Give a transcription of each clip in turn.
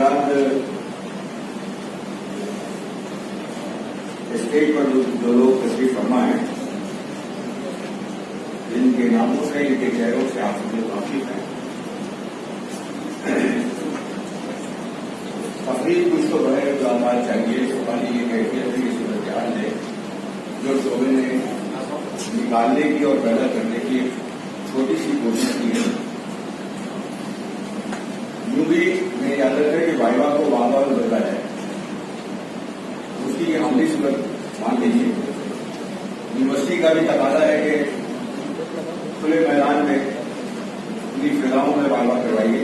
बाद स्टेज पर जो लोग तशरीफ फरमा है, जिनके नामों से, इनके चेहरों से आप सब लोग वाकिफ हैं। तकरीब कुछ तो बड़े आधार चाहिए, वाली ये कैफियत की सूरत हाल है जो शोबे ने निकालने की और पैदा करने की छोटी सी कोशिश की है। यूं भी मेरी आदत है कि वाइवा को बार बार बदला जाए, उसकी अमली सूरत मान लीजिए। यूनिवर्सिटी का भी तकाजा है कि खुले मैदान में पूरी फिजाओं में वाइवा करवाइए।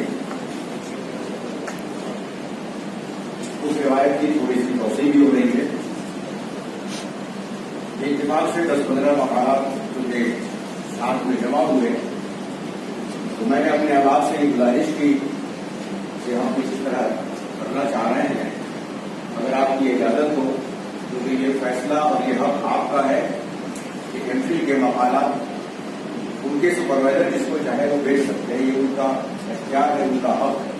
उस रिवायत की थोड़ी सी तोसी भी हो रही है। इत्तेफाक से 10-15 मकालात उनके साथ में जमा हुए, तो मैंने अपने अहबाब से गुजारिश की कि हम इस तरह करना चाह रहे हैं, अगर आपकी इजाजत हो तो ये फैसला और ये हक आपका है कि एमफिल के मकालात उनके सुपरवाइजर जिसको चाहे वो भेज सकते हैं, ये उनका इख्तियार है, उनका हक है।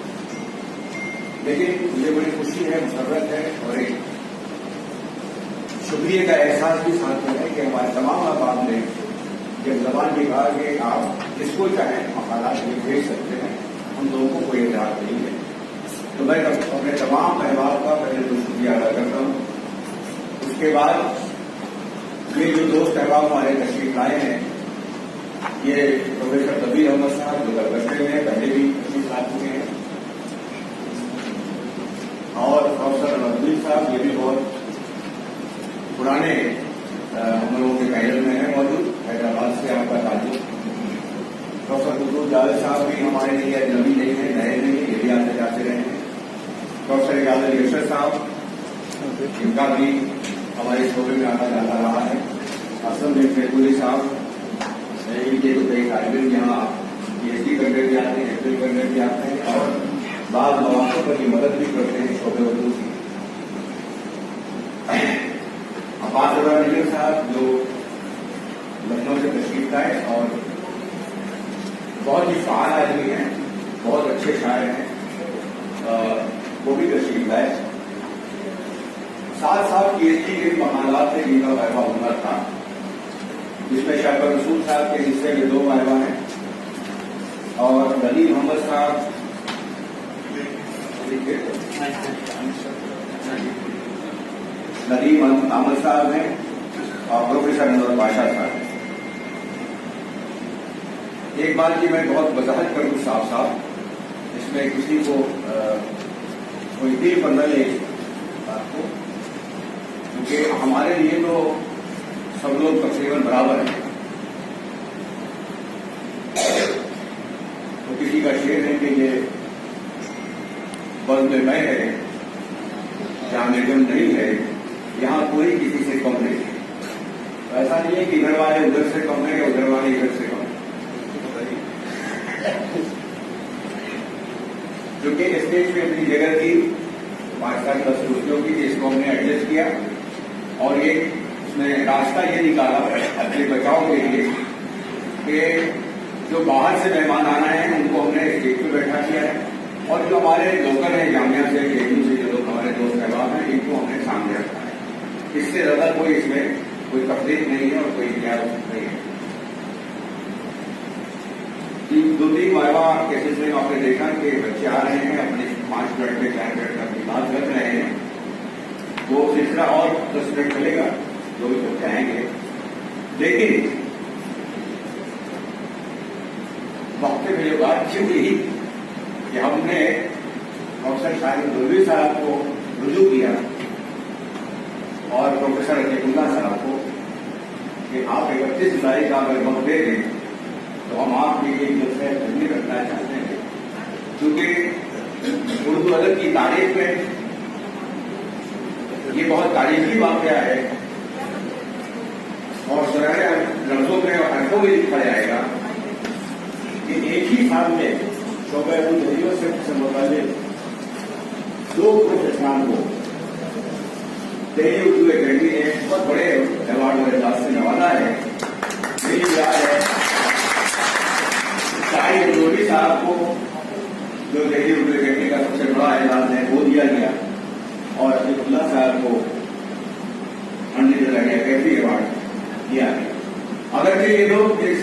लेकिन मुझे बड़ी खुशी है, मुसर्रत है और एक शुक्रिया का एहसास भी साथ में है कि हमारे तमाम अहबाब ने जब जबान में कहा कि आप जिसको चाहें मकालात ये भेज सकते हैं, हम लोगों को कोई इतराज नहीं है। तो मैं अपने तमाम अहबाब का पहले तो शुक्रिया अदा करता हूँ। उसके बाद ये जो दोस्त अहबाब हमारे तशरीफ लाए हैं, ये प्रोफेसर कबीर अहमद साहब जो दरगस्ते में पहले भी तशरीफ ला चुके हैं, और प्रोफेसर रब्बी साहब ये भी बहुत पुराने हम लोगों के पैनल में है मौजूद, हैदराबाद से आपका ताल्लुक। प्रोफेसर कुतुब जावेद साहब भी हमारे लिए अजनबी नहीं है, नए नहीं है, ये भी आते जाते रहे हैं। प्रोफेसर इजाज अली अशरफ साहब, इनका भी हमारे शोबे में आता जाता रहा है। असम में फैकुली साहब, इनके तो कई तालिब यहाँ PhD करने भी आते हैं, एफिल करने भी आते हैं और बाद मौकों पर की मदद भी करते हैं शोबे उर्दू की। अब्बास अब्बास साहब जो लखनऊ से तशरीफ लाए और बहुत ही फाल आदमी हैं, बहुत अच्छे शायर हैं, वो भी तशरीफ लाए। साथ साथ PhD के मकालात से जिनका वाइवा होना था, जिसमें शहबाज रसूल साहब के हिस्से में 2 वाइवा हैं और नदीम मोहम्मद साहब, नदीम अहमद साहब हैं और प्रोफेसर अनवर बादशाह साहब। एक बात की मैं बहुत वजाहत करूं साफ साफ, इसमें किसी को कोई दिल पर न ले बात को, क्योंकि हमारे लिए तो सब लोग तकरीबन बराबर हैं। तो किसी का शेर है कि ये बंद में है, जहां निगम नहीं है, यहाँ कोई किसी से कम नहीं है। तो ऐसा नहीं है कि इधर वाले उधर से कम है या उधर वाले इधर से कम है। क्योंकि स्टेज पे अपनी जगह की 5-10 रुपयों की, जिसको हमने एडजस्ट किया और एक उसमें रास्ता ये निकाला अपने बचाव के लिए कि जो बाहर से मेहमान आना है उनको हमने स्टेज पे बैठा किया है और जो हमारे लोकल हैं जामिया से, KU से जो लोग हमारे दोस्त अहबाब हैं, इनको हमने सामने रखा है। इससे ज्यादा कोई इसमें कोई तकलीफ नहीं है और कोई इख्तियार नहीं है। 2-3 वाइवा के सिलसिले में आपने देखा कि बच्चे आ रहे हैं, अपने 5 मिनट में 4 मिनट का अपनी बात कर रहे हैं। वो सिलसिला और 10 मिनट चलेगा, जो भी बच्चे आएंगे। लेकिन वक्त में जो बात की हुई कि हमने प्रोफेसर शाहिद दुर्वी साहब को रुजू किया और प्रोफेसर अतीकुल्लाह साहब को कि आप 31 जुलाई का अगर वक्त दे दें तो हम आपकी एक दूसरे धन्य करना चाहते हैं, क्योंकि उर्दू अदब की तारीफ में ये बहुत तारीफी वाक़या है और ज़रा लफ्जों में और हरफों में लिखा जाएगा कि एक ही साल में शोबे से मुतालिक 2 प्रोफेसरान को दिल्ली उर्दू अकेडमी ने बहुत बड़े अवार्ड और एजाज से नवाजा है। मेरी याद है शाहिद दुर्वी साहब को جو دہلی اردو اکیڈمی کا سب سے بڑا اعزاز ہے وہ دیا گیا اور عطیق اللہ صاحب کو انڈر کیفی ایوارڈ دیا گیا. اگرچہ یہ لوگ اس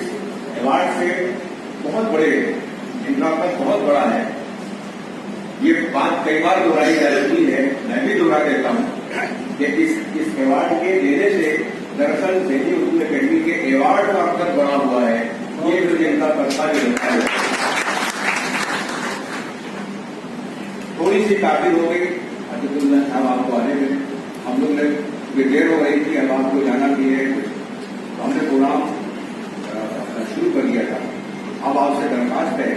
ایوارڈ سے بہت بڑے، ان کا قد بہت بڑا ہے. یہ بات کئی بار دہرائی جا چکی ہے، میں بھی دہرا دیتا ہوں کہ اس ایوارڈ کے دینے سے دراصل دہلی اردو اکیڈمی کے ایوارڈ کا قد بڑا ہوا ہے. یہ جو ان کا کرتا ہے تھوڑی سی تعبیر ہو گئی. عطیق اللہ صاحب آپ کو آنے میں ہم لوگ نے دیر ہو رہی تھی، اب آپ کو جانا بھی ہے. ہم نے پروگرام شروع کر دیا تھا. اب آپ سے درخواست ہے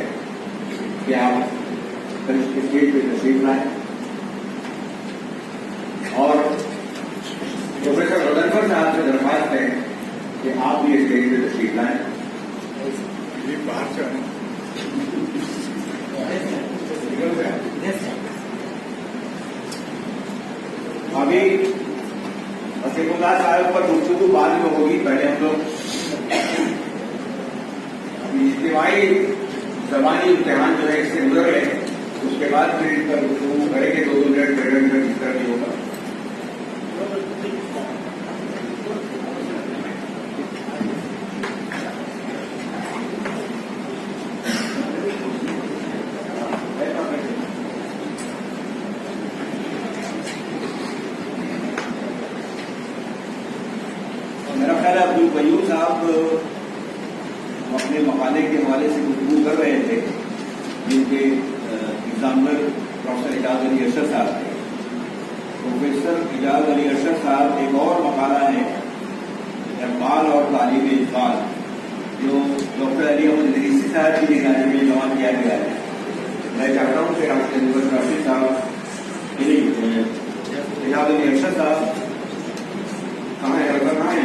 کہ آپ اسٹیج پہ تشریف لائیں اور پروفیسر رودنفر صاحب سے درخواست ہے کہ آپ بھی اسٹیج پہ تشریف لائیں. باہر سے ابھی عطیق اللہ صاحب پر گفتگو بعد میں ہوگی. پہلے ہم لوگ اجتماعی زبانی امتحان جو ہے اس سے گزر رہے ہیں، اس کے بعد پھر اس پر گفتگو کریں گے. 2 منٹ 1.5 منٹ جس طرح بھی ہوگا. میرا خیال ہے عبدالقیوم صاحب اپنے مقالے کے حوالے سے گفتگو کر رہے تھے، جن کے ایگزامنر پروفیسر اعجاز علی ارشد صاحب تھے. پروفیسر اعجاز علی ارشد صاحب ایک اور مقالہ ہے اقبال اور تعلیم اقبال، جو ڈاکٹر علی احمد ادریسی صاحب کی نگرانی میں جمع کیا گیا ہے. میں چاہتا ہوں کہ ڈاکٹر یونیورسٹی راشد صاحب اعجاز علی ارشد صاحب کہاں ہے؟ کہاں ہے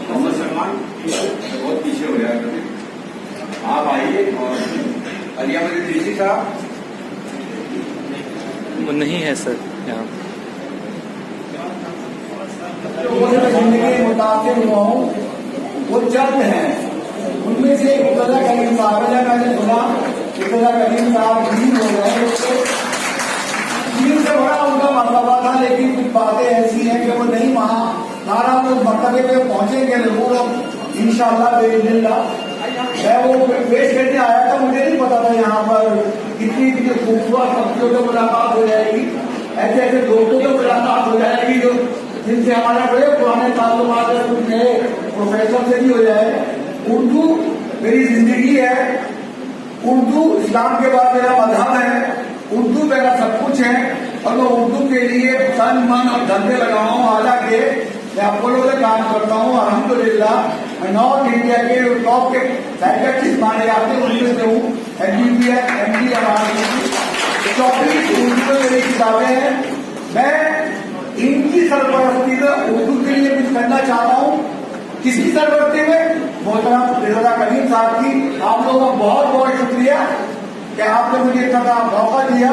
محمد سلمان بہت پیچھے ہو جائے گا. آپ آئیے. اور علی احمد ادریسی صاحب نہیں ہے سر یہاں. زندگی متاثر ہوا ہوں وہ چند ہیں، ان میں سے مرتضیٰ کریم صاحب ہے. میں نے سنا مرتضیٰ کریم صاحب دین ہو گئے، دین سے بڑا ان کا مرتبہ تھا، لیکن کچھ باتیں ایسی ہیں کہ وہ نہیں وہاں نارا اس مرتبے پہ پہنچیں گے ضرور انشاءاللہ بإذن اللہ. میں وہ پیش کرنے آیا تھا، مجھے نہیں پتا تھا یہاں پر اتنی خوبصورت شخصیوں سے ملاقات ہو جائے گی، ایسے ایسے دوستوں سے ملاقات ہو جائے گی جو جن سے ہمارے بڑے پرانے تعلقات ہیں، کچھ نئے پروفیسر سے بھی ہو جائے. اردو میری زندگی ہے، اردو اسلام کے بعد میرا مذہب ہے، اردو میرا سب کچھ ہے اور میں اردو کے لیے تن من اور دھندے لگا ہوں. حالانکہ میں اپولو سے کام کرتا ہوں الحمدللہ. میں نارتھ انڈیا کے ٹاپ کے سائیکٹرسٹ مانے جاتے ہیں، ان میں سے ہوں. MBBS MD ہماری 34 اردو میں میری کتابیں ہیں. میں ان کی سرپرستی میں اردو کے لیے کچھ کرنا چاہتا ہوں. کس کی سرپرستی میں؟ محترم مرتضیٰ کریم صاحب کی. آپ لوگوں کا بہت بہت شکریہ کہ آپ نے مجھے اتنا موقع دیا.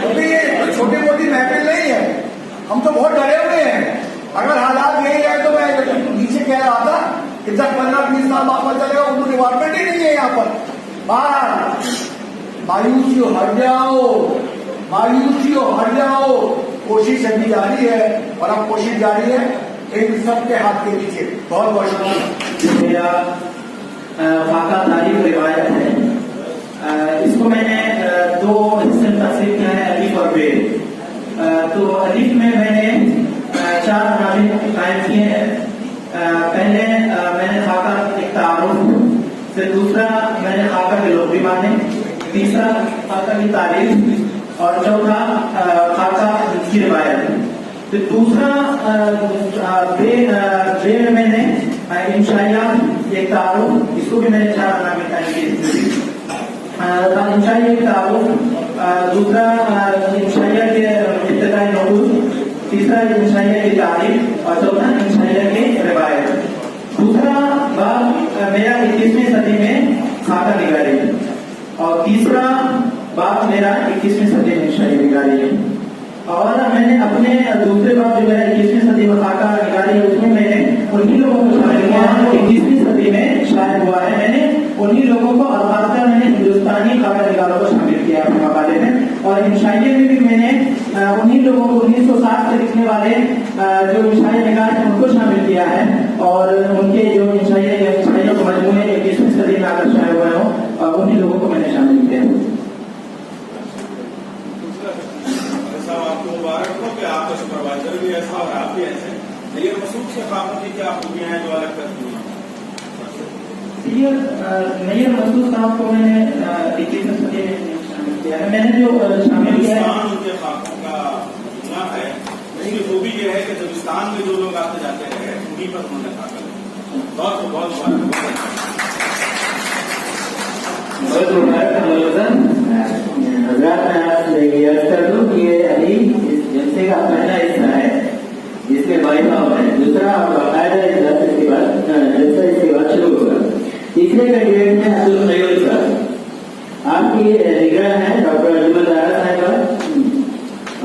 کیونکہ یہ چھوٹی موٹی محفل نہیں ہے، ہم تو بہت ڈرے ہوئے ہیں. اگر حالات یہی ہے تو میں نیچے کہہ رہا تھا کہ 10-15-20 سال واپس چلے گا، اردو ڈپارٹمنٹ ہی نہیں ہے یہاں پر. باہر مایوسی ہو ہٹ جاؤ، مایوسی ہو ہٹ جاؤ. کوشش ابھی جاری ہے اور اب کوشش جاری ہے ان سب کے ہاتھ کے نیچے. بہت بہت شکریہ. میرا خاکہ تاریخ روایت ہے، اس کو میں نے 2 حصے میں تقسیم کیا ہے، الف اور بے. تو الف میں نے 4 عناوین قائم کیے ہیں. پہلے میں نے خاکہ ایک تعارف، پھر دوسرا میں نے خاکہ کے لغوی معنی، تیسرا خاکہ کی تعریف اور چوتھا خاکہ کی روایت. پھر دوسرا بے میں نے انشائیات ایک تعارف، اس کو بھی میں نے 4 عناوین قائم کیے. انشائیہ ایک تعارف، دوسرا انشائیہ کے ابتدائی نقول، تیسرا انشائیہ کی تعریف اور چوتھا انشائیہ کی روایت. دوسرا باب میرا 21ویں صدی میں خاکہ نگاری اور تیسرا باب میرا 21ویں صدی میں انشائیہ نگاری ہے. اور میں نے اپنے دوسرے باب جو میرا 21ویں صدی میں خاکہ نگاری ہے، اس میں میں نے انہی لوگوں کو شامل کیا ہے جو 21ویں صدی میں شائع ہوا ہے. میں نے انہی لوگوں کو اور خاص کر میں نے ہندوستانی خاکہ نگاروں کو شامل کیا उन्हीं लोगों को 1960 से लिखने वाले जो इंशाई निगाह हैं उनको शामिल किया है और उनके जो इंशाइयों के मजमूए 21वीं सदी में आकर शाये हुए हों उन्हीं लोगों को मैंने शामिल किया है। आपको मुबारक हो कि आपका सुपरवाइजर भी ऐसा और आप भी ऐसे। नैयर मसूद के खाकों की क्या खूबियां हैं जो अलग करती हैं? नैयर मसूद साहब को मैंने 21वीं सदी में शामिल किया है। मैंने जो शामिल किया है उनके खाकों का जुमला है, उसकी खूबी ये है कि जबिस्तान में जो लोग आते जाते रहे उन्हीं पर उन्होंने खाका बहुत हजरात मैं आपसे ये अर्ज कर दूं कि ये अली इस जलसे का पहला हिस्सा है जिसमें भाई भाव है। दूसरा बाकायदा इसके बाद जलसा इसके बाद शुरू होगा। तीसरे कैंडिडेट में अब्दुल खयूल साहब, आपकी निगरान है डॉक्टर अजमल दारा साहिबा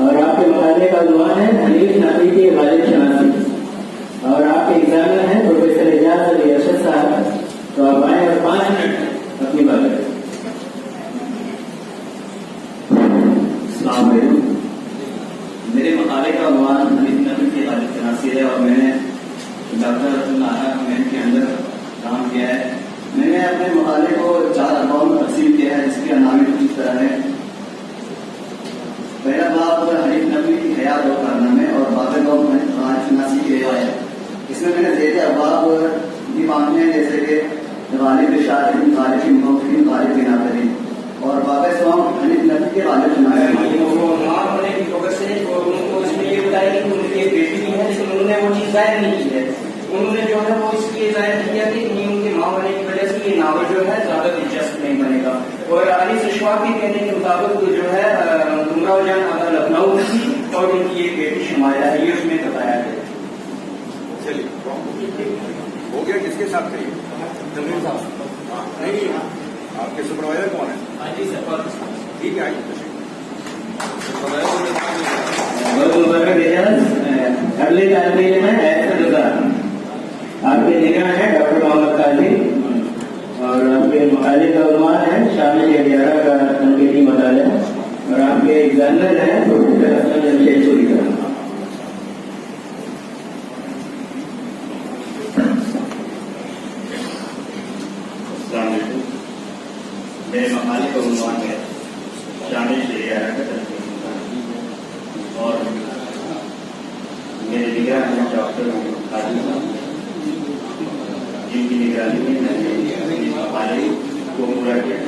और आपके मकाले का दुआन है हनीफ नबी की गालिब शनासी और आपके एग्जामिनर हैं प्रोफेसर एजाज अली अरशद साहब। तो आप आए और 5 मिनट अपनी बात करें। मेरे मकाले का उन्वान हनीफ नबी की गालिब शनासी है और मैंने डॉक्टर अजमल के अंदर काम किया है। मैंने अपने मकाले को 4 अरबाओं में तकसीम किया है जिसकी अनामी कुछ इस तरह है। पहला बाब हनीफ नबी की हयात और कारनामे और बाब गालिब शनासी की रिवायत। इसमें मैंने ज़ेर अरबाब भी मांगे हैं जैसे कि गालिब शाहिद, गालिब मुहम्मद, गालिब बिनातरी और बाबा इस्लाम हनीफ नबी के गालिब शनासी होने की वजह से और उनको इसमें ये बताया कि उनकी एक बेटी भी है लेकिन उन्होंने वो चीज जाहिर नहीं की है। उन्होंने जो है वो इसलिए जाहिर किया कि उनके माँ होने की वजह से ये नावल जो है ज्यादा दिलचस्प नहीं बनेगा। और अली सुशवा के कहने के मुताबिक जो है गुमराह जान आधा लखनऊ थी और इनकी एक बेटी शुमाया है, ये उसमें बताया गया। चलिए हो गया। किसके साथ कहिए? नहीं, आपके सुपरवाइजर कौन है? ठीक है, आइए। अगले जानकारी में आपके निगरान है डॉक्टर मोहम्मद काजी और आपके मकाले का उन्वान है शामिल 11 का तनकीदी मताला और आपके एग्जामिनर हैं प्रोफेसर असलम जमशेद सूरी का। मेरे मकाले का उन्वान है शामिल 11 का तनकीदी और मेरे निगरान है डॉक्टर काजी जिनकी निगरानी में मैंने मकाले को पूरा किया।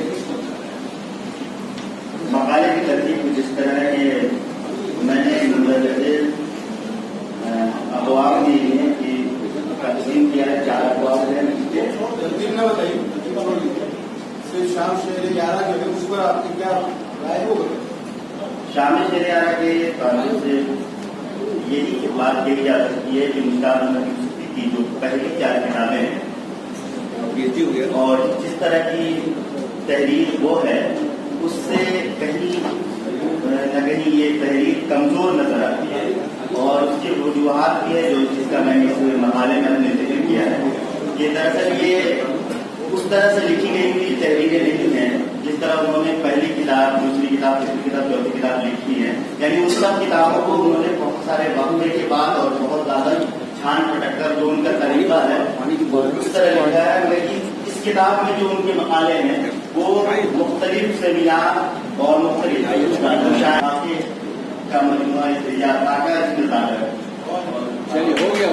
मकाले की तरतीब कुछ इस तरह है कि मैंने अखबार में लिए कि तकसीम किया है 4 अखबार है। तरतीब न बताइए, सिर्फ शाम शेर 11 जो है उस पर आपकी क्या राय हो? शामिल शेर 11 के कानून से यही बात कही जा सकती है कि मुश्ताक की जो पहली 4 किताबें हैं और जिस तरह की तहरीर वो है उससे कहीं न कहीं ये तहरीर कमजोर नजर आती है और उसकी वजूहात भी है जो जिसका मैंने इस मकाले में हमने जिक्र किया है। ये दरअसल ये उस तरह से लिखी गई हुई तहरीरें नहीं है जिस तरह उन्होंने पहली किताब, दूसरी किताब, तीसरी किताब, चौथी किताब लिखी है। यानी उन सब किताबों को उन्होंने बहुत सारे वक्फे के बाद और बहुत ज्यादा छान पटक कर जो उनका तरीका है उस तरह लिखा है। लेकिन इस किताब में जो उनके मकाले हैं वो मुख्तलिफ सेमिनार और मुख्तलिफ का मजमुआ है। चलिए हो गया।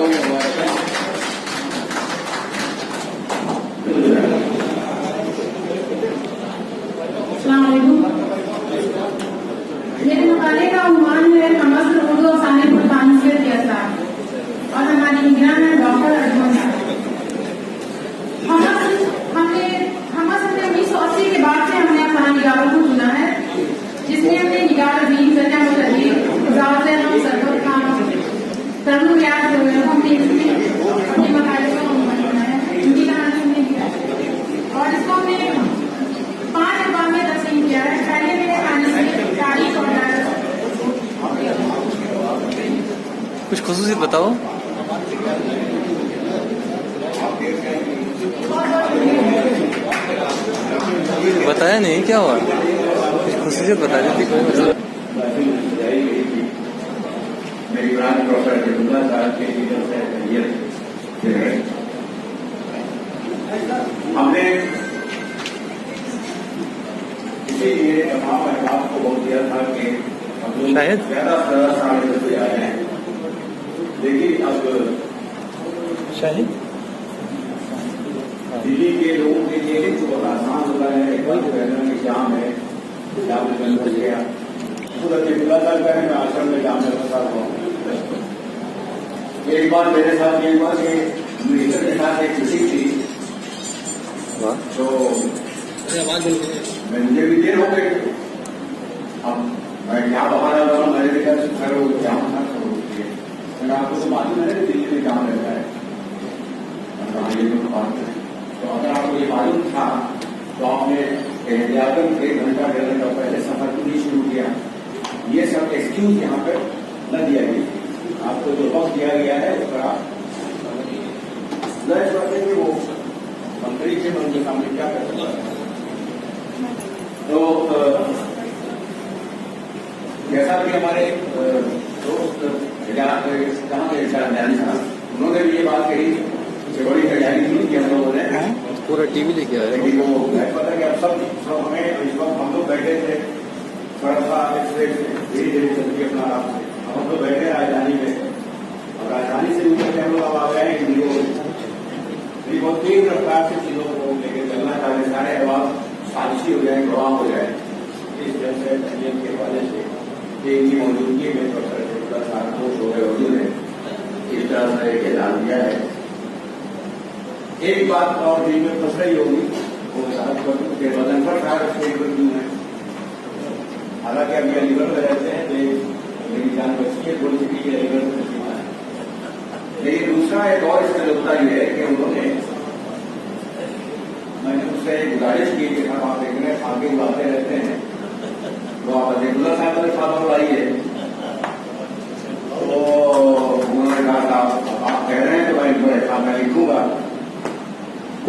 मेरे मकाले का उन्वान है समस्त उर्दू अफसाने पर तानसेर के असर और हमारी निगरान है डॉक्टर अजमल साहब। हमने 1980 के बाद से हमने अफसाना निगारों को चुना है जिसमें हमने निगार अजीम सजा मुतजीब सरवर खान तरनु याद हमने अपने मकाले का उन्वान चुना है। इनकी कहानी हमने किया और इसको हमने 5 अखबार में तकसीम किया है। पहले मेरे तारीख और कुछ खुसूसियत बताओ। बताया नहीं क्या हुआ? कुछ खुसूसियत बता देती कोई मतलब। यूनान प्रोफेसर अब्दुल्ला साहब के लीडर से हमने इसीलिए तमाम अहबाब को बोल दिया था कि हम लोग शायद ज्यादा से ज्यादा 10:30 बजे आ जाए, लेकिन अब शाहिद दिल्ली के लोगों के लिए बहुत आसान हो रहा है। एक बार कहना कि शाम है, शाम में बंद हो गया, खुद अब्दुल्ला साहब का है, मैं आश्रम में जाम में फंसा हुआ हूँ। एक बार मेरे साथ ये हुआ कि मिनिस्टर के साथ एक मीटिंग थी, तो मुझे भी देर हो गई। अब मैं क्या बाहर आ रहा हूँ, मैंने देखा सर वो जाम था, मैंने आपको तो मालूम है दिल्ली में जाम रहता है, ये तो बात है। तो अगर आपको ये मालूम था तो आपने एहतियातन 1 घंटा 1.5 घंटा पहले सफर क्यों नहीं शुरू किया? ये सब एक्सक्यूज यहाँ पे न दिया गया। आपको जो वक्त दिया गया है उस पर आप कि वो मंत्री के उनके सामने क्या कर सकता है। तो जैसा कि हमारे दोस्त जहाँ के ध्यान था, उन्होंने भी ये बात कही कि बड़ी तैयारी की कि हम लोगों ने पूरा टीवी लेके आया है। लेकिन वो पता कि अब सब हमें इस वक्त हम लोग बैठे थे थोड़ा सा एक्सप्रेस धीरे धीरे चलती अपना आराम से। अब हम लोग बैठे राजधानी में, और राजधानी से उतर के हम लोग अब आ गए हैं दिल्ली। बहुत तेज रफ्तार से चीजों को लेकर चलना चाहते, सारे अहबाब साजिशी हो जाए, गवाह हो जाए। इस वजह से तकलीफ के वजह से इनकी मौजूदगी में प्रोफेसर साहब को शोरे उर्दू ने इस तरह से एक ऐलान दिया है। एक बात और दिल में फंस रही होगी, वो साहब के बदनफर साहब स्टेट पर क्यों है? हालांकि अभी अलीगढ़ में रहते हैं, तो मेरी जान बची है थोड़ी सी कि अलीगढ़ में सीमा है। लेकिन दूसरा एक और इसका नुकता ये है कि उन्होंने, मैंने उससे गुजारिश की कि हम आप इतने आगे बुलाते रहते हैं तो आप अब्दुल्ला साहब के साथ और आइए। तो उन्होंने कहा था आप कह रहे हैं तो मैं इनको ऐसा मैं लिखूंगा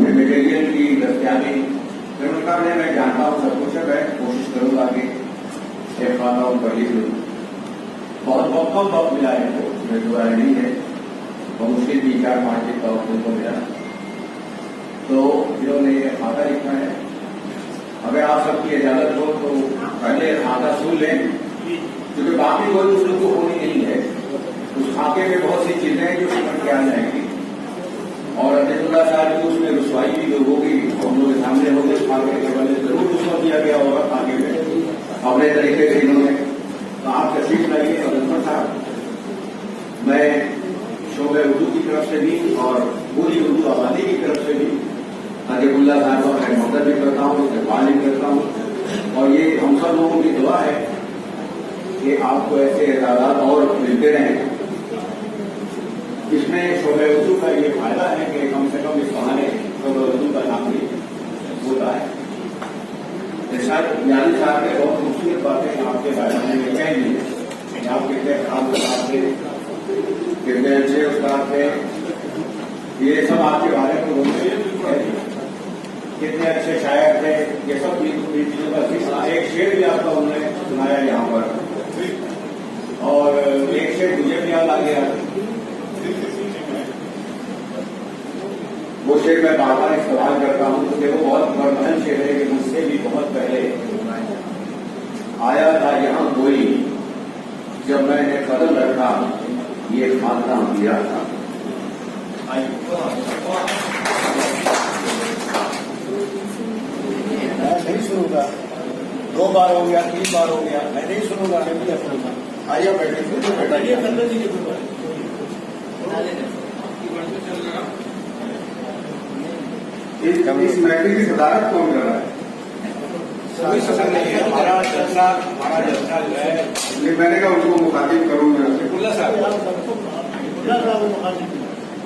मटेरियल की दस्तियाबी। फिर उनका मैं जानता हूँ सब कुछ है, मैं कोशिश करूंगा कि एक खाता हूँ पर लिख लूँ। बहुत कम वक्त मिला है, तो दुआर नहीं है, बहुत मुश्किल 3-4-5 दिन का वक्त उनको मिला। तो इन्होंने ये खाता लिखना है। अगर आप सबकी इजाजत हो तो पहले खाता सुन लें, क्योंकि बाकी कोई उस लोग को होनी नहीं है। उस खाके में बहुत सी चीजें हैं जो समझ के आ जाएंगी, और अब्दुल्ला साहब की उसमें रुसवाई भी जो होगी हम लोग के सामने होगी। खाके के बदले जरूर रुसवा दिया गया होगा खाके में अपने तरीके से इन्होंने। तो आप तशरीफ लाइए अब्दुल्ला साहब। मैं शोबे उर्दू की तरफ से भी और पूरी उर्दू आबादी की तरफ से भी अब्दुल्ला साहब का मैं मदद भी करता हूँ, इस्तेमाल भी करता हूँ। और ये हम सब लोगों की दुआ है कि आपको ऐसे एजाज़ात और मिलते रहें। इसमें शोबे उर्दू का ये फायदा है कि कम से कम इस बहाने शोबे उर्दू का नाम भी होता है। यानी साहब ने बहुत खूबसूरत बातें आपके बारे में कह दी है। आप कितने खास उस्ताद थे, कितने अच्छे उस्ताद थे, ये सब आपके बारे में बोलते, कितने अच्छे शायर थे, ये सब चीजों का एक शेर भी आपका उन्होंने सुनाया यहाँ पर, और एक शेर मुझे भी याद आ गया। वो शेर मैं बार बार इस्तेमाल करता हूँ, तो देखो बहुत बड़महल शेर है कि मुझसे भी बहुत पहले आया था यहाँ कोई, जब मैंने कदम रखा ये खाना दिया था। मैं नहीं सुनूंगा, 2 बार हो गया, 3 बार हो गया, मैं नहीं सुनूंगा। आइए बैठिए, इस महफिल की सदारत कौन कर रहा है? कोई सदन नहीं है, हमारा जलसा जो है। मैंने कहा उनको मुखातिब करूँ मैं अब्दुल्ला साहब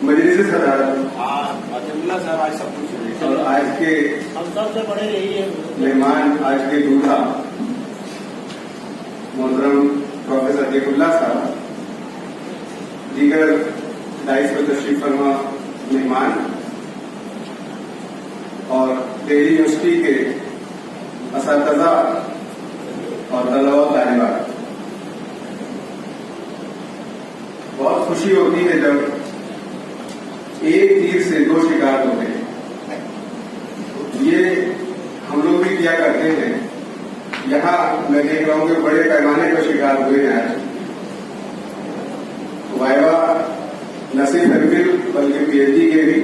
मजलिस सदारत। हाँ अब्दुल्ला साहब आज सब कुछ, और आज के हम सबसे बड़े यही है मेहमान, आज के दूल्हा मोहतरम प्रोफेसर अब्दुल्ला साहब, दीगर डाइस पर तशरीफ फरमा मेहमान और दिल्ली यूनिवर्सिटी के असातिज़ा और तलबा तालिबात, खुशी होती है जब एक तीर से दो शिकार होते हैं। ये हम लोग भी किया करते हैं। यहाँ मैं देख रहा हूँ कि बड़े पैमाने पर शिकार हुए हैं आज। वाइवा न सिर्फ एमफिल बल्कि पीएचडी के भी,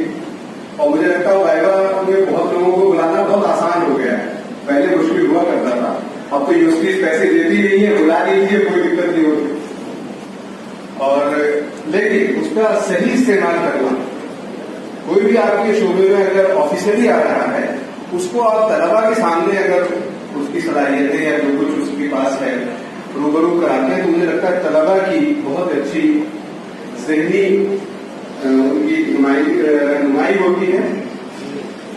और मुझे लगता है वाइवा में बहुत लोगों को बुलाना बहुत आसान हो गया है। पहले मुश्किल हुआ करता था, अब तो यूनिवर्सिटीज पैसे देती नहीं है, बुला दीजिए कोई दिक्कत नहीं होती। और लेकिन उसका सही इस्तेमाल करना, कोई भी आपके शोबे में अगर ऑफिसली आ रहा है उसको आप तलबा के सामने अगर उसकी सलाहियतें या जो कुछ उसके पास है रूबरू कराते हैं, तो मुझे लगता है तलबा की बहुत अच्छी ज़हनी उनकी नुमाई होती है।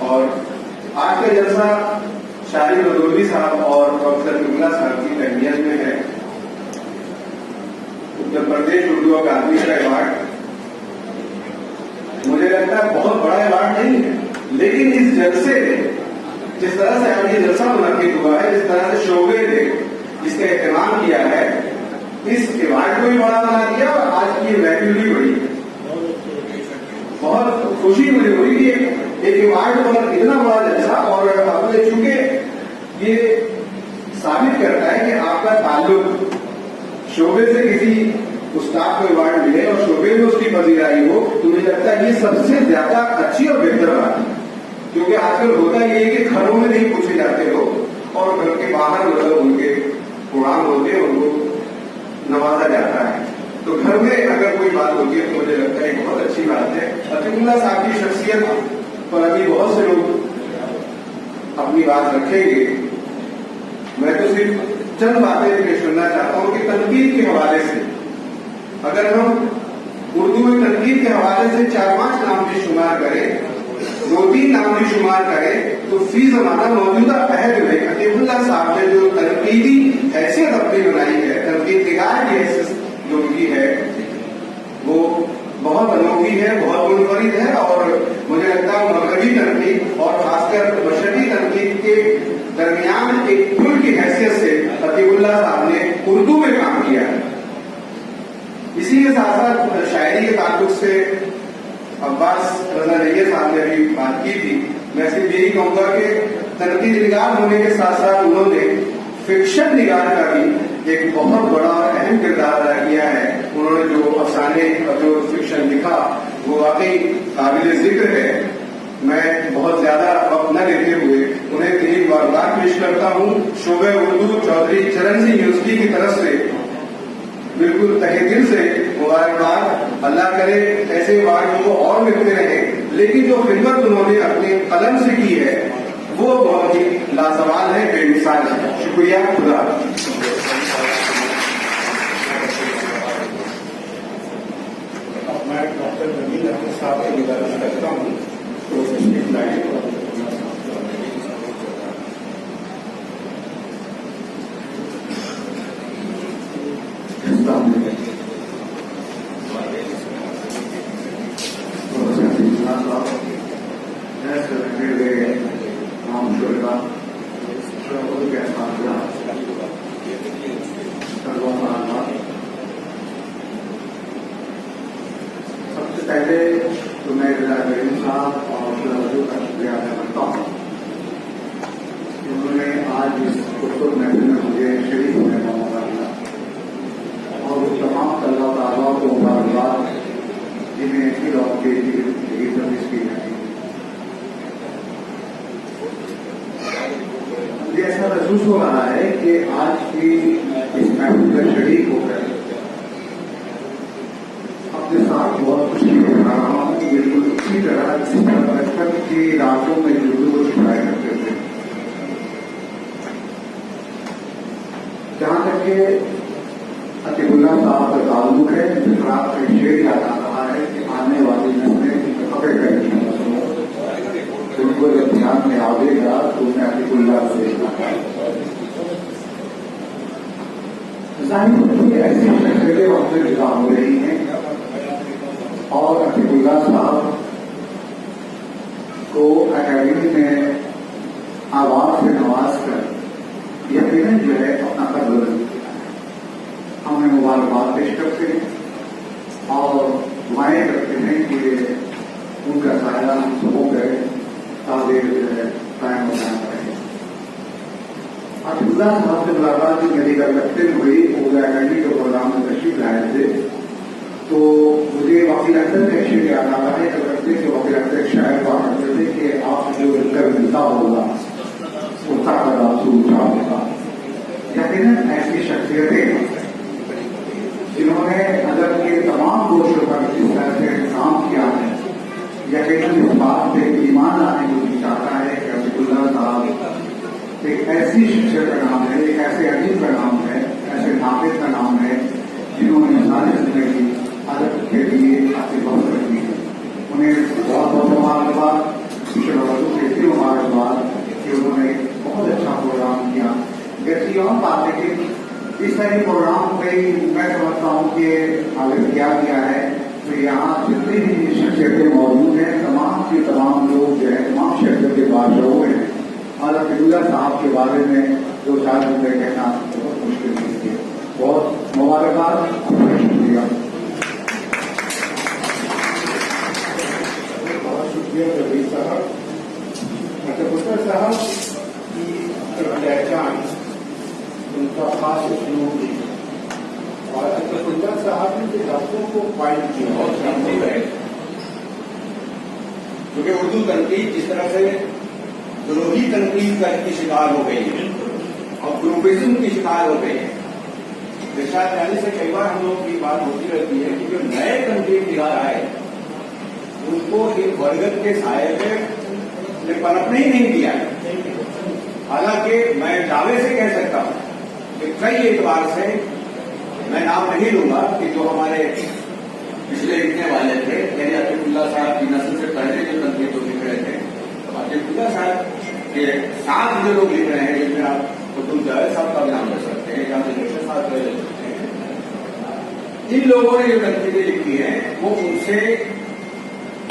और आज का जलसा शाहिद बदौली साहब और प्रोफेसर बिमला साहब की तहमीयत में है। उत्तर प्रदेश उर्दू अकादमी का अवार्ड मुझे लगता है बहुत बड़ा अवार्ड नहीं है, लेकिन इस जलसे में जिस तरह से आज ये जलसा मुनक्किद हुआ है, जिस तरह से शोबे ने इसका एहतमाम किया है, इस अवार्ड को भी बड़ा बना दिया और आज की ये महफिल भी बड़ी है। बहुत खुशी मुझे हुई कि एक अवार्ड पर इतना बड़ा जलसा, और अपने चूंकि ये साबित करता है कि आपका ताल्लुक शोबे से किसी उस्ताद को अवार्ड मिले और शोबे में उसकी पजीराई हो, तो मुझे लगता है ये सबसे ज्यादा अच्छी और बेहतर बात है। क्योंकि आजकल होता ये है कि घरों में नहीं पूछे जाते लोग और घर के बाहर मतलब उनके प्रोग्राम होते हैं, उनको नवाजा जाता है। तो घर में अगर कोई बात होती है तो मुझे लगता है बहुत अच्छी बात है। अतीकुल्लाह साहब की शख्सियत पर अभी बहुत से लोग अपनी बात रखेंगे, मैं तो सिर्फ चंद बातें पेश करना चाहता हूं कि तनकीद के हवाले से अगर हम उर्दू में तनकीद के हवाले से 4-5 नाम भी शुमार करें, 2-3 नाम भी शुमार करें, तो फी जमाना मौजूदा अहद में अतीकुल्लाह साहब ने जो तनकीदी हैसियत अपनी बनाई है, तनकीद निगाह की हैसियत जो उनकी है, वो बहुत अनोखी है, बहुत मुनफरिद है। और मुझे लगता है मगरबी तनकीद और खासकर मशरकी तनकीद के दरमियान एक पुल की हैसियत से अतीकुल्लाह साहब ने उर्दू में काम किया है। इसी के साथ साथ शायरी के ताल्लुक से अब्बास रजा नैयर साहब ने अभी बात की थी। मैं सिर्फ यही कहूंगा कि तनकीद निगार होने के साथ साथ उन्होंने फिक्शन निगार का भी एक बहुत बड़ा और अहम किरदार अदा किया है। उन्होंने जो अफसाने और जो फिक्शन लिखा वो वाकई काबिल जिक्र है। मैं बहुत ज्यादा वक्त न लेते हुए उन्हें दिली मुबारकबाद पेश करता हूँ। शोबे उर्दू चौधरी चरण सिंह यूनिवर्सिटी की तरफ से बिल्कुल तहे दिल से मुबारकबाद। अल्लाह करे ऐसे अवार्ड को और मिलते रहे, लेकिन जो खिदमत उन्होंने अपने कलम से की है वो बहुत ही लासवाल है, बेमिसाल है। शुक्रिया, खुदा। मैं डॉक्टर नवीन अहमद साहब की गुजारिश करता हूँ तो सबसे पहले तो मैं करीम साहब और का शुक्रिया अदा करता हूँ। उन्होंने आज इस खूबसूरत महफिल में मुझे शरीक होने का मौका दिया और उस तमाम तल्ला ताला को मुबारकबाद जिन्हें फिर और सर्विस की है। मुझे ऐसा महसूस हो रहा है कि आज की इस महफिल में शरीक होकर अपने साथ बहुत खुशी हो रहा हूँ। बिल्कुल इसी तरह बचपन की रातों में जुड़ू को सिखाया करते थे। जहाँ तक के अतीकुल्लाह साहब का ताल्लुक है, जिसरात का शेर याद आ रहा है कि आने वाली नस्लें खबे करेंगी, उनको जब ध्यान में आवेगा तो उन्हें अतीकुल्लाह से जाहिर ऐसी शक्लें हमसे जुदा हो रही हैं और अतीकुल्लाह साहब को अकेडमी में आवाज से नवाज कर यकीनन जो है अपना कदर हमें मुबारकबाद पेश करते हैं और दुआएं करते हैं कि उनका साया हम सबों पे तादेर जो है कायम बनाया रहे। अब्दुल्ला साहब से मुलाकात जो मेरी कर लगते हुई ओलागंडी के प्रोग्राम में तशरीफ लाए थे, तो मुझे वकील अख्तर का शेर याद आता है। कलकत्ते के वकील अख्तर शायर हुआ करते थे कि आप जो मिलकर मिलता होगा उठा कर आपसे उठा होगा। यकीनन ऐसी शख्सियतें जिन्होंने अदब के तमाम गोशों पर जिस तरह से काम किया है, यकीनन इस बात पे ईमान आने को भी चाहता है कि अब्दुल्ला साहब एक ऐसी शख्सियत का नाम है, एक ऐसे अजीब का नाम है, ऐसे नाफिज का नाम है जिन्होंने सारी जिंदगी अदब के लिए अपनी बहुत रखी है। उन्हें बहुत बहुत मुबारकबाद, के लिए मुबारकबाद कि उन्होंने बहुत अच्छा प्रोग्राम किया। वैसी और बात है कि इस तरह के प्रोग्राम पे मैं समझता हूँ कि अगर किया गया है तो यहाँ जितनी भी शख्सियतें मौजूद हैं, तमाम के तमाम लोग जो है तमाम शख्सियत के बादशाह हैं। और अब्दुल्ला साहब के बारे में दो चार मुद्दे कहना बहुत मुश्किल नहीं है। बहुत मुबारकबाद, शुक्रिया। बहुत शुक्रिया रवीश साहब। अच्छा पुत्र साहब की पहचान उनका खास उसलूब और अब्दुल्ला साहब ने जो लफ्जों को फाइल किया बहुत शानदार है, क्योंकि उर्दू तनकीद जिस तरह से ग्रोही तनकीद की शिकार हो गई है और ग्रुपिज्म की शिकार हो गई है। विशाल पहले से कई बार हम लोग की बात होती रहती है कि जो नए तनकीद निगार आए उनको एक बरगद के साये में पनपने ही नहीं दिया। हालांकि मैं दावे से कह सकता हूं कि कई एतबार से, मैं नाम नहीं लूंगा, कि जो हमारे पिछले लिखने वाले थे, यानी अब्दुल्ला साहब की नस्ल से पहले जो तनकीद लिख रहे थे, अब्दुल्ला साहब के साथ जो लोग लिख रहे हैं, जिसमें आप अब्दुल जावेद साहब का भी नाम ले सकते हैं या दिनेश्वर साहब का ले सकते हैं, इन लोगों ने जो तनकीदें लिखी हैं वो उनसे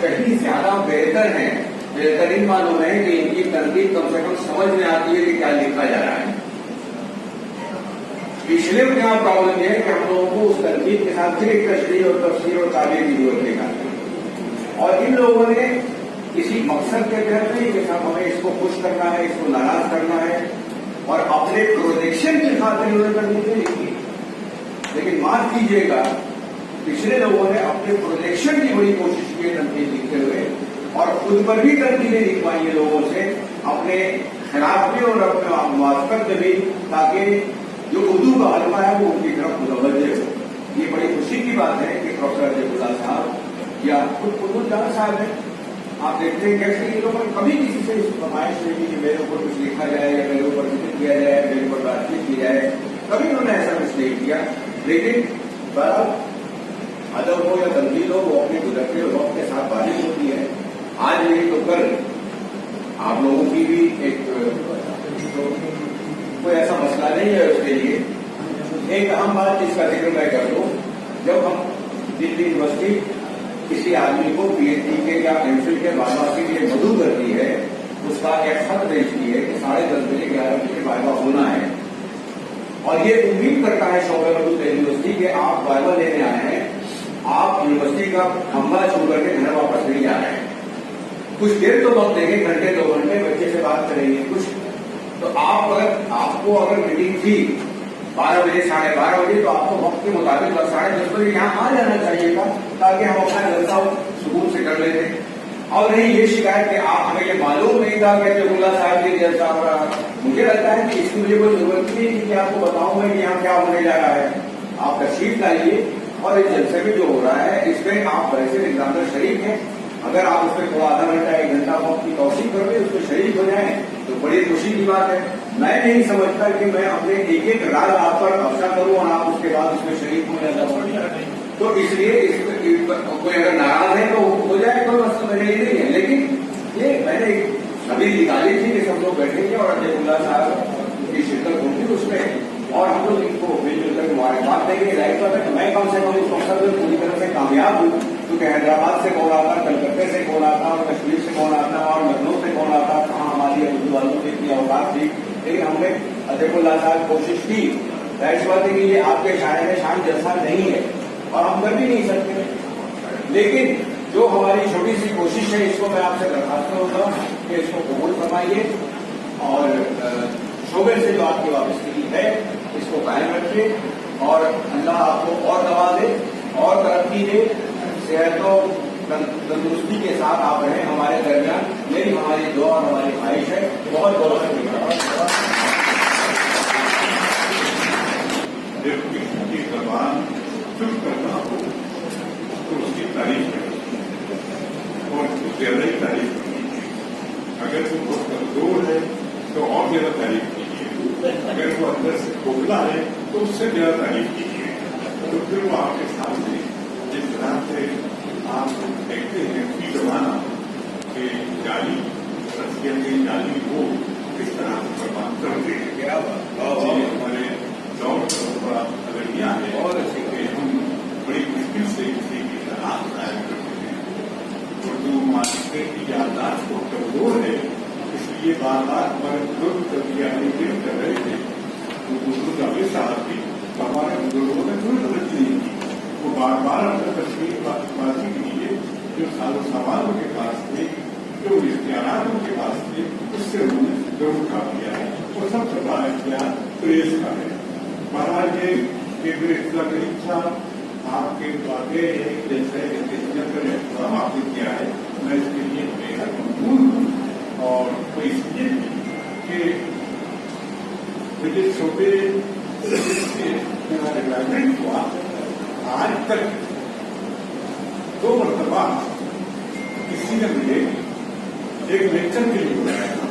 कहीं ज्यादा बेहतर है, बेहतरीन मालूम है कि इनकी तनकीद कम से कम समझ में आती है कि क्या लिखा जा रहा है। पिछले में क्या प्रॉब्लम है कि हम लोगों को उस तनकीद के साथ फिर एक तशरीह और तफसीर और ताबीर की जरूरत निकालती, और इन लोगों ने किसी मकसद के तहत नहीं कि साहब हमें इसको खुश करना है, इसको नाराज करना है, और अपने प्रोजेक्शन की खातिर उन्होंने तनकीदें लिखी। लेकिन माफ कीजिएगा, पिछले लोगों ने अपने प्रोजेक्शन की बड़ी कोशिश की है तनकीद लिखते हुए, और खुद पर भी तनकीदें लिखवाई है लोगों से, अपने खिलाफ भी और अपने मुआफ़क़त में भी, ताकि जो उर्दू का हल्का है वो उनकी तरफ मुतवज्जे हो। ये बड़ी खुशी की बात है कि प्रोफेसर अब्दुल्ला साहब या खुद कुतुब जहां साहब हैं, आप देखते हैं कैसे ये लोगों ने कभी किसी से फरमाइश नहीं की कि मेरे ऊपर कुछ लिखा जाए या मेरे ऊपर जिक्र किया जाए, मेरे ऊपर बातचीत की जाए, कभी उन्होंने ऐसा कुछ नहीं किया। लेकिन बहरहाल अदब हो या तनकीद हो, वो अपने गुजरते वक्त के साथ बारिश होती है। आज नहीं तो कल आप लोगों की भी एक कोई ऐसा मसला नहीं है उसके लिए। एक अहम बात जिसका जिक्र मैं कर दूं, जब हम दिल्ली यूनिवर्सिटी किसी आदमी को पीएचडी के या एमफिल के वाइवा के लिए मदू करती है, उसका एक खत भेजती है कि 10:30 बजे 11 बजे वाइवा होना है, और ये उम्मीद करता है शोबे मदू यूनिवर्सिटी के आप वाइवा लेने आए हैं, आप यूनिवर्सिटी का खंभा छू करके घर वापस नहीं जा रहे हैं। कुछ देर तो वक्त देंगे, घंटे 2 घंटे बच्चे से बात करेंगे कुछ, तो आपको अगर मीटिंग थी 12 बजे 12:30 बजे, तो आपको वक्त के मुताबिक 10:30 बजे यहाँ आ जाना चाहिए था, ताकि हम अपना जलसा सुकून से कर लेते। और नहीं ये शिकायत कि आप हमें ये मालूम नहीं था कि अब्दुल्ला साहब के जलसा हो रहा। मुझे लगता है कि इसकी मुझे कोई जरूरत नहीं है कि आपको बताऊं मैं कि यहाँ क्या होने जा रहा है। आप तशरीफ लाइए और इस जलसे में जो हो रहा है इसमें आप वैसे एग्जामिनर शरीक हैं, अगर आप उसमें थोड़ा आधा घंटा 1 घंटा वक्त की तौसीक कर रहे उसमें शरीक हो जाए तो बड़ी खुशी की बात है। मैं नहीं समझता कि मैं अपने एक राग आप पर अवसर करूं और आप उसके बाद उसमें शरीक होने लगा। तो इसलिए कोई अगर नाराज है तो हो जाए, कोई मसला मेरे लिए नहीं है। लेकिन ये मैंने अभी निकाली थी कि सब लोग बैठे थे और अब्दुल्ला साहब की शिरकत होगी उसमें, और हम लोग इनको मिलजुल कर मुबारकबाद देंगे। जाहिर बात है कि मैं कम से कम इस मकसद में पूरी तरह से कामयाब हूँ, क्योंकि हैदराबाद से कौन आता, कलकत्ते से कौन आता, और कश्मीर से कौन आता, और लखनऊ से कौन आता, कहाँ हमारी उर्दू वालों की इतनी औकात थी। लेकिन हमने अब्दुल्ला साहब कोशिश की। जाहिर बात है कि ये आपके शायर में शान जैसा नहीं है और हम कर भी नहीं सकते। लेकिन जो हमारी छोटी सी कोशिश है इसको मैं आपसे दरखास्त करूंगा कि इसको कबूल फरमाइए और शोबे से जो आपकी वापसी है इसको कायम रखिए और अल्लाह आपको और दवा दे और तरक्की दे, सेहत और तंदुरुस्ती के साथ आप रहें हमारे दरमियान। यही हमारी दुआ और हमारी ख्वाहिश है। बहुत बहुत शुक्रिया। जब किसी की जबान चुप करना हो तो उसकी तारीफ करें और ज्यादा ही तारीफ कीजिए। अगर वो बहुत कमजोर है तो और ज्यादा तारीफ कीजिए। अगर वो अंदर से खोखला है तो उससे ज्यादा तारीफ कीजिए। तो फिर वो आपके सामने जिस तरह से आप देखते हैं कि जमाना के जाली सत्य के जाली को किस तरह से बर्बाद करते हैं। क्या हमारे दौर थोड़ा अगड़िया है और ऐसे हम बड़ी मुश्किल से किसी की तलाश कायम करते हैं। उर्दू मानसिकता की याददाश्त को कमजोर है, इसलिए बार बार हमारे बुजुर्ग कभी कर रहे थे। तो बुजुर्ग अभी साहब भी हमारे बुजुर्गों ने कोई तरक्की नहीं की। वो बार बार अपने तस्वीर बाजी के लिए जो सालों सवाल उनके पास थे, जो इख्तियार उनके पास थे, उससे उन्होंने जरूर काम किया है। वो सब बड़ा इख्तियार प्रेस का है। महाराज ये इतना गरीब था आपके वाकई जैसे काम आपने किया है, मैं इसके लिए बेहद मजबूर हूँ। और वो इसलिए कि मुझे छोटे रिटायरमेंट हुआ आज तक 2 मरतबा किसी ने मुझे एक लेक्चर के लिए बुलाया था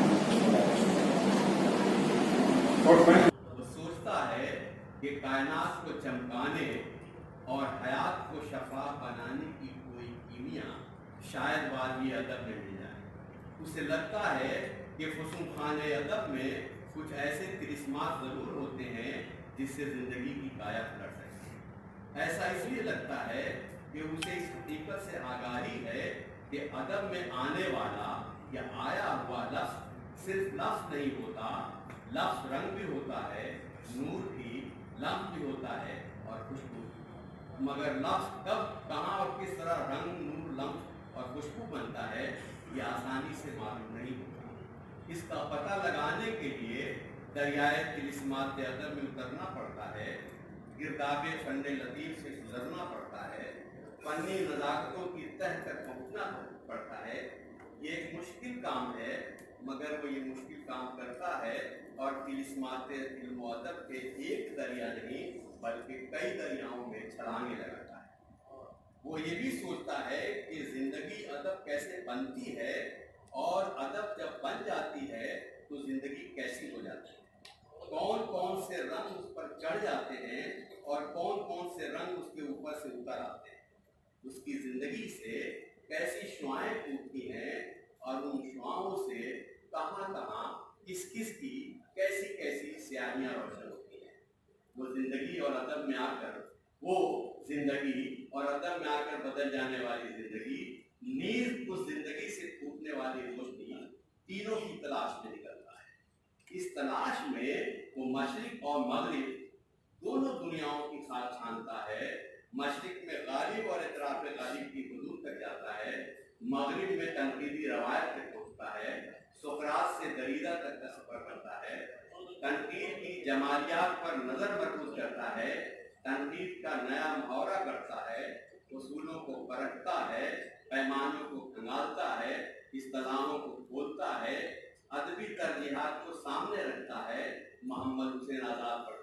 और मैं सोचता है कि कायनात को चमकाने और हयात को शफा बनाने की कोई कीमिया शायद वादी अदब में मिल जाए। उसे लगता है कि फुसूम खाने अदब में कुछ ऐसे तिरिस्मात जरूर होते हैं जिससे जिंदगी की काया पलट सकती है। ऐसा इसलिए लगता है कि उसे इस हकीकत से आगाही है कि अदब में आने वाला या आया हुआ लफ्ज सिर्फ लफ्ज नहीं होता, लफ्ज रंग भी होता है, नूर भी, लम्स भी होता है और खुशबू। मगर लफ्ज कब, कहाँ और किस तरह रंग, नूर, लम्स और खुशबू बनता है ये आसानी से मालूम नहीं होता। इसका पता लगाने के लिए दरियाए तिलिस्मात अदब में उतरना पड़ता है, गिरदाबे फन्ने लतीफ से गुजरना पड़ता है, फन्नी नज़ाकतों की तह तक पहुँचना पड़ता है। ये एक मुश्किल काम है, मगर वो ये मुश्किल काम करता है और तिलिस्मात इल्म व अदब के एक दरिया नहीं बल्कि कई दरियाओं में छलांगे लगाता है। वो ये भी सोचता है कि जिंदगी अदब कैसे बनती है और अदब जब बन जाती है तो जिंदगी कैसी हो जाती है, कौन कौन से रंग उस पर चढ़ जाते हैं और कौन कौन से रंग उसके ऊपर से उतर आते हैं, उसकी जिंदगी से कैसी शुआएं टूटती हैं और उन शुआओं से कहाँ कहाँ किस किस की कैसी कैसी स्याहियाँ रोशन होती हैं। वो जिंदगी और अदब में आकर, वो जिंदगी और अदब में आकर बदल जाने वाली जिंदगी, नीज उस जिंदगी से टूटने वाली रोशनी, तीनों की तलाश में निकलता है। इस तलाश में वो मशरिक और मगरिब दोनों दुनियाओं की साथ छानता है। मशरिक में गालिब और इतराफ गालिब की हुदूद तक जाता है, मगरिब में तनकीदी रवायत तक पहुँचता है, सुकरात से दरीदा तक का सफर करता है, तनकीद की जमालियात पर नजर मरकूज करता है, तनकीद का नया मुहावरा करता है, उसूलों को परखता है, पैमानों को खंगालता है, इस्तिलाहों को खोलता है, अदबी तरजीहात को सामने रखता है, मोहम्मद हुसैन आजाद पर